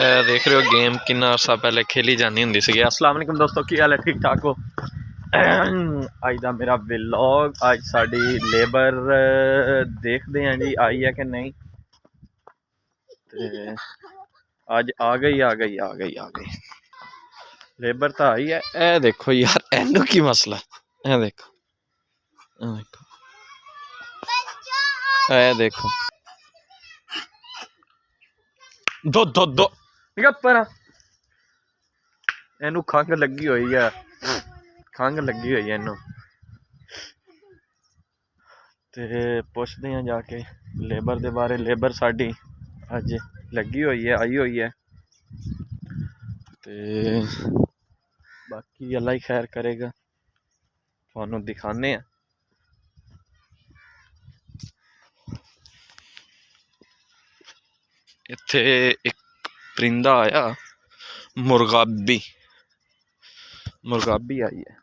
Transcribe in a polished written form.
देख रहे हो गेम कितना अरसा पहले खेली जानी होंदी सी। अस्सलाम वालेकुम दोस्तों, की हाल है? ठीक ठाक हो? अज का मेरा व्लॉग अज साड़ी लेबर देखते हैं जी आई है कि नहीं। ते अज आ गई लेबर तो आई है। ए देखो यार, एनू की मसला, ए देखो ए देखो दो दो दो पर एनू खंघ लगी हुई है, खंघ लगी हुई है एनू। ते पुछते हैं जाके लेबर दे बारे। लेबर साड़ी अज लगी हुई है, आई हुई है। ते बाकी अल्लाह ही खैर करेगा, थानू दिखाने हैं। इत्थे एक परिंदा आया, मुर्गाबी आई है।